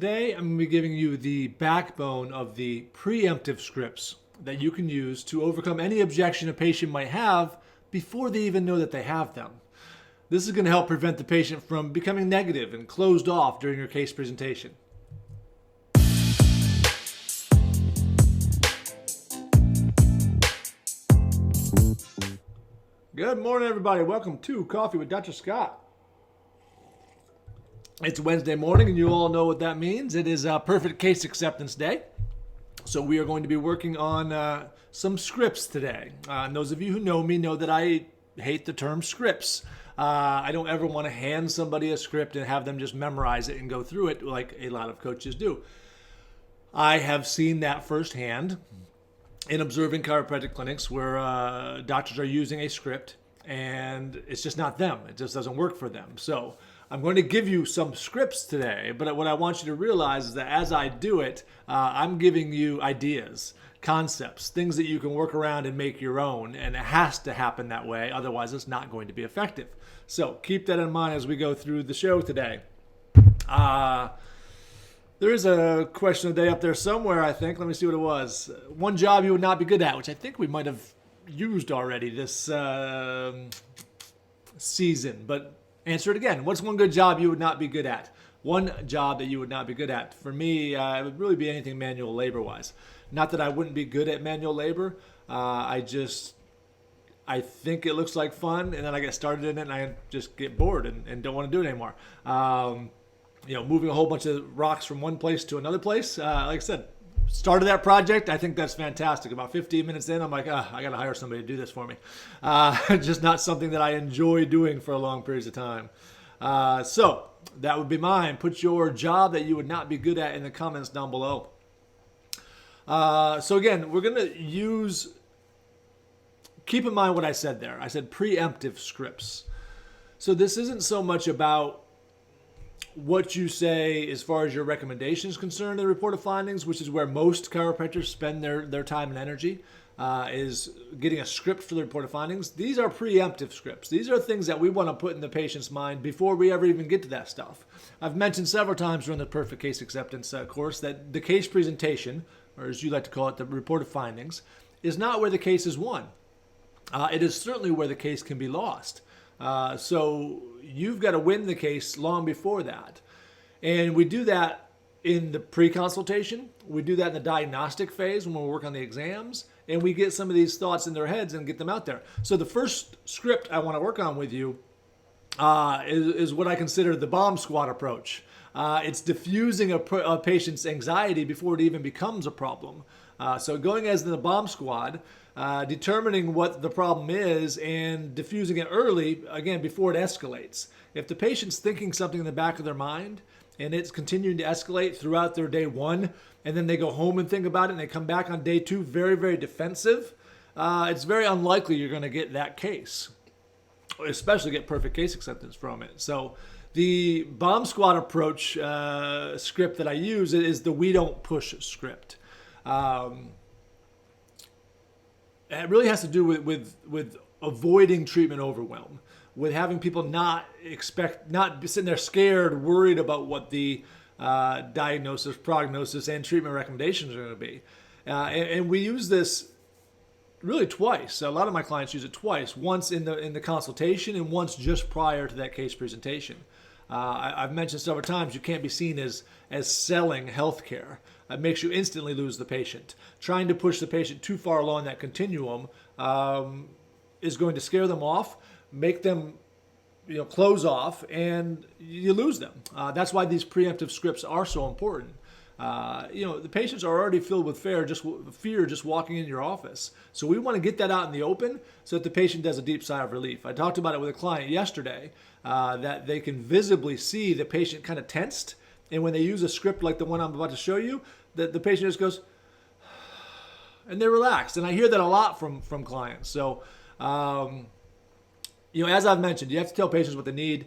Today, I'm going to be giving you the backbone of the preemptive scripts that you can use to overcome any objection a patient might have before they even know that they have them. This is going to help prevent the patient from becoming negative and closed off during your case presentation. Good morning, everybody. Welcome to Coffee with Dr. Scott. It's Wednesday morning, and you all know what that means. It is Perfect Case Acceptance Day. So we are going to be working on some scripts today. And those of you who know me know that I hate the term scripts. I don't ever want to hand somebody a script and have them just memorize it and go through it like a lot of coaches do. I have seen that firsthand in observing chiropractic clinics where doctors are using a script and it's just not them. It just doesn't work for them. So I'm going to give you some scripts today, but what I want you to realize is that as I do it, I'm giving you ideas, concepts, things that you can work around and make your own, and it has to happen that way, otherwise it's not going to be effective. So keep that in mind as we go through the show today. There is a question of the day up there somewhere, I think. Let me see what it was. One job you would not be good at, which I think we might have used already this season, but answer it again. What's one good job you would not be good at? One job that you would not be good at. For me, it would really be anything manual labor-wise. Not that I wouldn't be good at manual labor. I think it looks like fun, and then I get started in it, and I just get bored and don't want to do it anymore. Moving a whole bunch of rocks from one place to another place. Like I said, started that project. I think that's fantastic. About 15 minutes in, I'm like, I got to hire somebody to do this for me. Just not something that I enjoy doing for a long periods of time. So that would be mine. Put your job that you would not be good at in the comments down below. So again, we're going to keep in mind what I said there. I said preemptive scripts. So this isn't so much about what you say as far as your recommendation is concerned in the report of findings, which is where most chiropractors spend their time and energy, is getting a script for the report of findings. These are preemptive scripts. These are things that we want to put in the patient's mind before we ever even get to that stuff. I've mentioned several times during the Perfect Case Acceptance course that the case presentation, or as you like to call it, the report of findings, is not where the case is won. It is certainly where the case can be lost. So you've got to win the case long before that. And we do that in the pre-consultation. We do that in the diagnostic phase when we work on the exams. And we get some of these thoughts in their heads and get them out there. So the first script I want to work on with you is what I consider the bomb squad approach. It's diffusing a patient's anxiety before it even becomes a problem. So going as the bomb squad, determining what the problem is and diffusing it early, again, before it escalates. If the patient's thinking something in the back of their mind and it's continuing to escalate throughout their day one, and then they go home and think about it and they come back on day two very, very defensive, it's very unlikely you're going to get that case, especially get perfect case acceptance from it. So the bomb squad approach script that I use is the we don't push script. It really has to do with avoiding treatment overwhelm, with having people not sitting there scared, worried about what the diagnosis, prognosis, and treatment recommendations are going to be. And we use this really twice. A lot of my clients use it twice, once in the consultation and once just prior to that case presentation. I've mentioned several times you can't be seen as selling healthcare. It makes you instantly lose the patient. Trying to push the patient too far along that continuum is going to scare them off, make them close off, and you lose them. That's why these preemptive scripts are so important. The patients are already filled with fear just walking in your office. So we want to get that out in the open so that the patient does a deep sigh of relief. I talked about it with a client yesterday that they can visibly see the patient kind of tensed. And when they use a script like the one I'm about to show you, the patient just goes, and they're relaxed. And I hear that a lot from clients. So, as I've mentioned, you have to tell patients what they need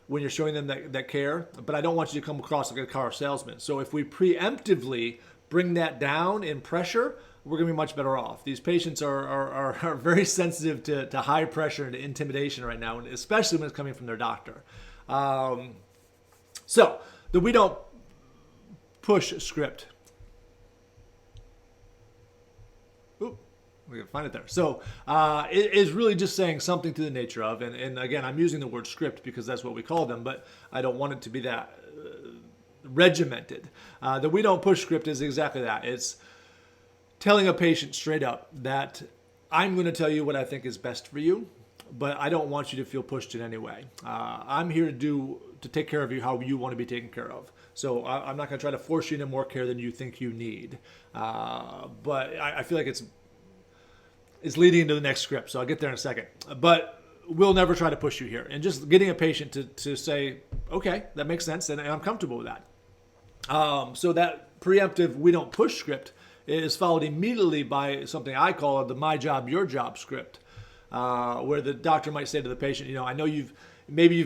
when you're showing them that care, but I don't want you to come across like a car salesman. So if we preemptively bring that down in pressure, we're going to be much better off. These patients are very sensitive to high pressure and to intimidation right now, and especially when it's coming from their doctor. So the we don't push script. Oop, we can find it there. So it is really just saying something to the nature of, and again, I'm using the word script because that's what we call them, but I don't want it to be that regimented. The we don't push script is exactly that. It's telling a patient straight up that I'm going to tell you what I think is best for you, but I don't want you to feel pushed in any way. I'm here to take care of you how you want to be taken care of. So I'm not going to try to force you into more care than you think you need. But I feel like it's leading into the next script, so I'll get there in a second. But we'll never try to push you here. And just getting a patient to say, okay, that makes sense, and I'm comfortable with that. So that preemptive we don't push script is followed immediately by something I call the my job, your job script, where the doctor might say to the patient, I know you've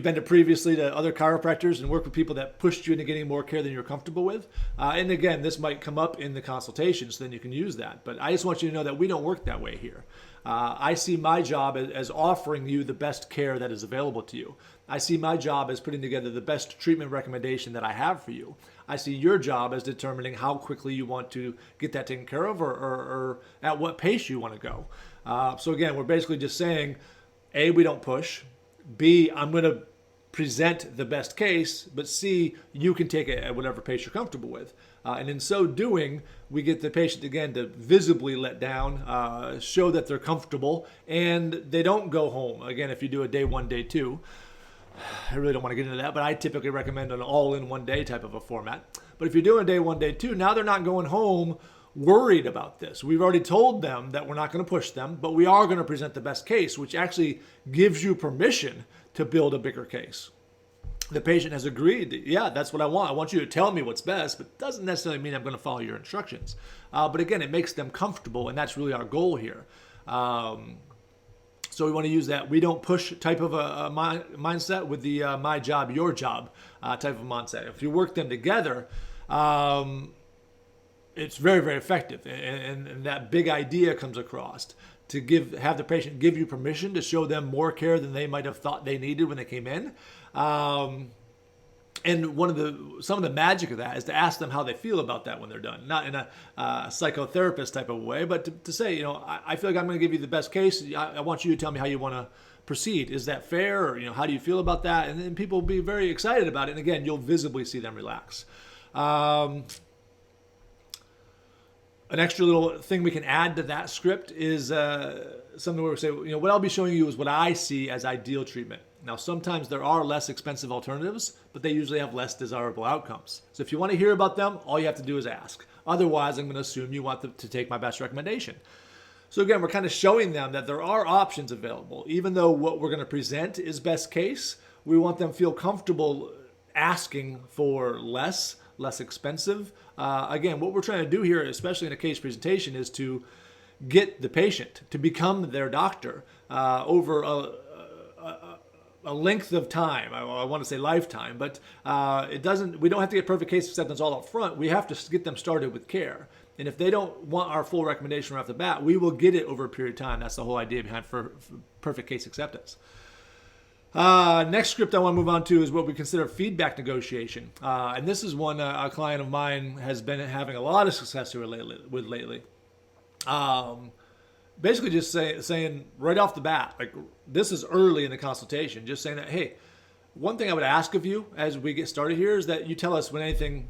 been previously to other chiropractors and worked with people that pushed you into getting more care than you're comfortable with. And again, this might come up in the consultation, so then you can use that. But I just want you to know that we don't work that way here. I see my job as offering you the best care that is available to you. I see my job as putting together the best treatment recommendation that I have for you. I see your job as determining how quickly you want to get that taken care of or at what pace you want to go. So again, we're basically just saying, A, we don't push. B, I'm going to present the best case, but C, you can take it at whatever pace you're comfortable with. And in so doing, we get the patient, again, to visibly let down, show that they're comfortable, and they don't go home. Again, if you do a day one, day two, I really don't want to get into that, but I typically recommend an all-in-one day type of a format. But if you're doing day one, day two, now they're not going home worried about this. We've already told them that we're not going to push them, but we are going to present the best case, which actually gives you permission to build a bigger case. The patient has agreed, yeah, that's what I want. I want you to tell me what's best, but it doesn't necessarily mean I'm going to follow your instructions. But again, it makes them comfortable, and that's really our goal here. So we want to use that we don't push type of a mindset with the my job, your job type of mindset. If you work them together, it's very, very effective. And that big idea comes across to have the patient give you permission to show them more care than they might have thought they needed when they came in. And some of the magic of that is to ask them how they feel about that when they're done, not in a psychotherapist type of way, but to say, I feel like I'm going to give you the best case. I want you to tell me how you want to proceed. Is that fair? Or, how do you feel about that? And then people will be very excited about it. And again, you'll visibly see them relax. An extra little thing we can add to that script is something where we say, what I'll be showing you is what I see as ideal treatment. Now, sometimes there are less expensive alternatives, but they usually have less desirable outcomes. So if you want to hear about them, all you have to do is ask. Otherwise, I'm going to assume you want to take my best recommendation. So again, we're kind of showing them that there are options available. Even though what we're going to present is best case, we want them to feel comfortable asking for less expensive. Again, what we're trying to do here, especially in a case presentation, is to get the patient to become their doctor over a length of time. I want to say lifetime, but we don't have to get perfect case acceptance all up front. We have to get them started with care. And if they don't want our full recommendation right off the bat, we will get it over a period of time. That's the whole idea behind for perfect case acceptance. Next script I want to move on to is what we consider feedback negotiation. And this is one a client of mine has been having a lot of success with lately. Basically just saying right off the bat, like this is early in the consultation, just saying that, hey, one thing I would ask of you as we get started here is that you tell us when anything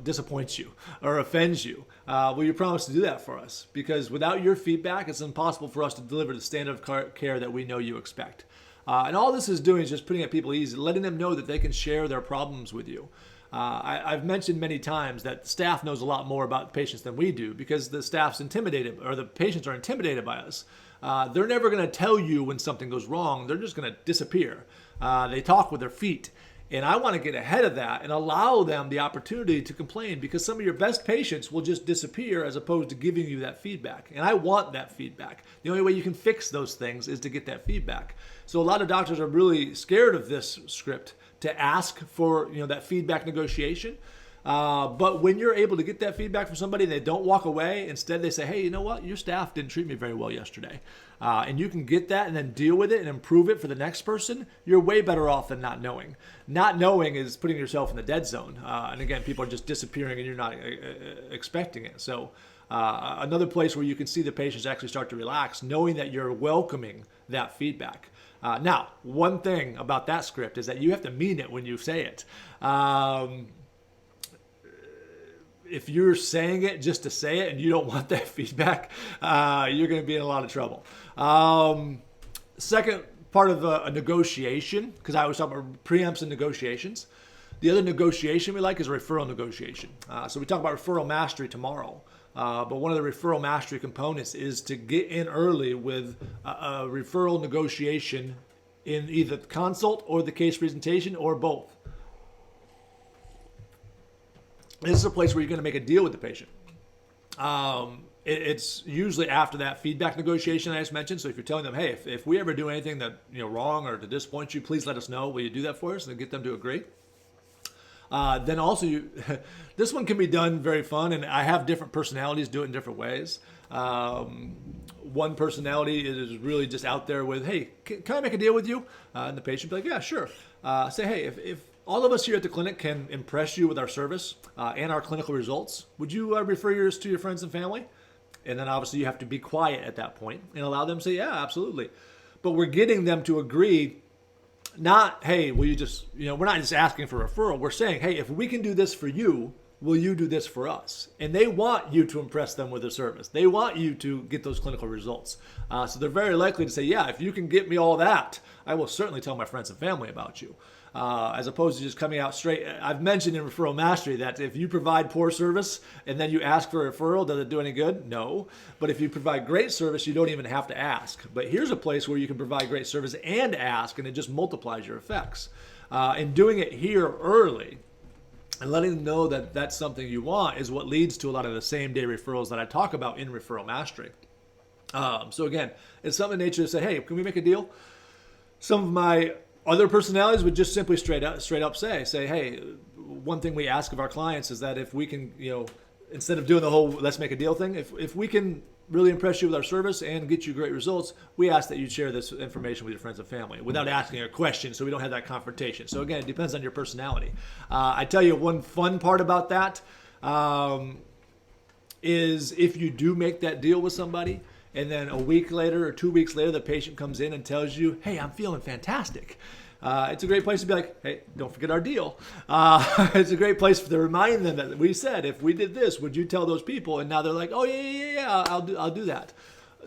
disappoints you or offends you. Will you promise to do that for us? Because without your feedback, it's impossible for us to deliver the standard of care that we know you expect. And all this is doing is just putting it people easy, letting them know that they can share their problems with you. I've mentioned many times that the staff knows a lot more about patients than we do because the staff's intimidated, or the patients are intimidated by us. They're never going to tell you when something goes wrong. They're just going to disappear. They talk with their feet. And I want to get ahead of that and allow them the opportunity to complain, because some of your best patients will just disappear as opposed to giving you that feedback. And I want that feedback. The only way you can fix those things is to get that feedback. So a lot of doctors are really scared of this script to ask for that feedback negotiation. But when you're able to get that feedback from somebody and they don't walk away, instead they say, hey, you know what? Your staff didn't treat me very well yesterday. And you can get that and then deal with it and improve it for the next person, you're way better off than not knowing. Not knowing is putting yourself in the dead zone. And again, people are just disappearing and you're not expecting it. So another place where you can see the patients actually start to relax, knowing that you're welcoming that feedback. Now, one thing about that script is that you have to mean it when you say it. If you're saying it just to say it and you don't want that feedback, you're going to be in a lot of trouble. Second part of a negotiation, because I was talking about preempts and negotiations. The other negotiation we like is a referral negotiation. So we talk about referral mastery tomorrow. But one of the referral mastery components is to get in early with a referral negotiation in either the consult or the case presentation or both. This is a place where you're going to make a deal with the patient. It's usually after that feedback negotiation I just mentioned. So if you're telling them, hey, if we ever do anything that wrong or to disappoint you, please let us know. Will you do that for us? And get them to agree. Then also, this one can be done very fun, and I have different personalities do it in different ways. One personality is really just out there with, hey, can I make a deal with you? And the patient will be like, yeah, sure. Say, hey, if all of us here at the clinic can impress you with our service and our clinical results, would you refer yours to your friends and family? And then obviously you have to be quiet at that point and allow them to say, yeah, absolutely. But we're getting them to agree. Not, hey, will you just, we're not just asking for a referral. We're saying, hey, if we can do this for you, will you do this for us? And they want you to impress them with the service. They want you to get those clinical results. So they're very likely to say, yeah, if you can get me all that, I will certainly tell my friends and family about you. As opposed to just coming out straight. I've mentioned in Referral Mastery that if you provide poor service and then you ask for a referral, does it do any good? No. But if you provide great service, you don't even have to ask. But here's a place where you can provide great service and ask, and it just multiplies your effects. And doing it here early and letting them know that that's something you want is what leads to a lot of the same-day referrals that I talk about in Referral Mastery. So again, it's something in nature to say, hey, can we make a deal? Some of my other personalities would just simply straight up say, hey, one thing we ask of our clients is that if we can, instead of doing the whole let's make a deal thing, if we can really impress you with our service and get you great results, we ask that you share this information with your friends and family without asking a question so we don't have that confrontation. So again, it depends on your personality. I tell you one fun part about that is if you do make that deal with somebody, and then a week later or 2 weeks later, the patient comes in and tells you, hey, I'm feeling fantastic. It's a great place to be like, hey, don't forget our deal. It's a great place to remind them that we said, if we did this, would you tell those people? And now they're like, oh, yeah, I'll do that.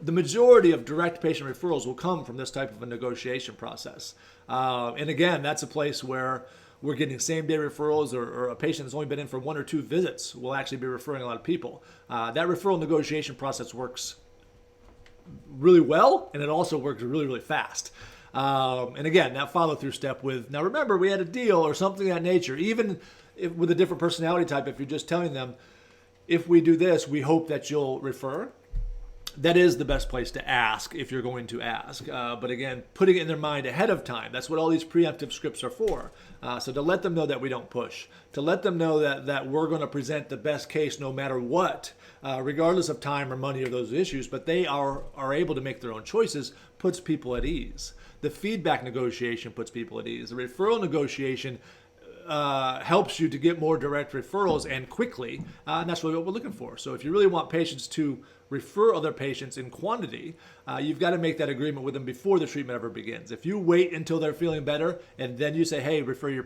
The majority of direct patient referrals will come from this type of a negotiation process. And again, that's a place where we're getting same-day referrals, or a patient that's only been in for 1 or 2 visits will actually be referring a lot of people. That referral negotiation process works really well, and it also works really, really fast. And again, that follow-through step with, now remember, we had a deal or something of that nature, even if, with a different personality type, if you're just telling them, if we do this, we hope that you'll refer. That is the best place to ask if you're going to ask. But again, putting it in their mind ahead of time. That's what all these preemptive scripts are for. So to let them know that we don't push. To let them know that we're going to present the best case no matter what, regardless of time or money or those issues. But they are able to make their own choices, puts people at ease. The feedback negotiation puts people at ease. The referral negotiation helps you to get more direct referrals and quickly, and that's really what we're looking for. So if you really want patients to refer other patients in quantity, you've got to make that agreement with them before the treatment ever begins. If you wait until they're feeling better and then you say, hey, refer your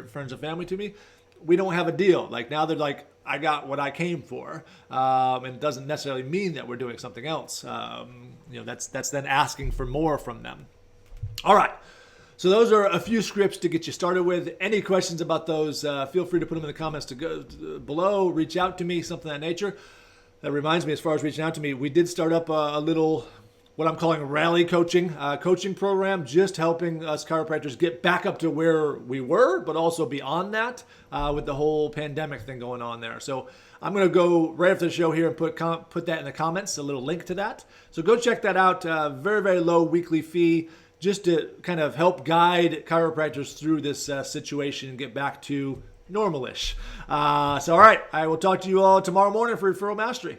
friends and family to me, we don't have a deal. Like now they're like, I got what I came for, and it doesn't necessarily mean that we're doing something else. That's then asking for more from them. All right. So those are a few scripts to get you started with. Any questions about those, feel free to put them in the comments below. Reach out to me, something of that nature. That reminds me, as far as reaching out to me, we did start up a little, what I'm calling rally coaching program, just helping us chiropractors get back up to where we were, but also beyond that with the whole pandemic thing going on there. So I'm going to go right after the show here and put that in the comments, a little link to that. So go check that out. Very, very low weekly fee, just to kind of help guide chiropractors through this situation and get back to normal-ish. So all right, I will talk to you all tomorrow morning for Referral Mastery.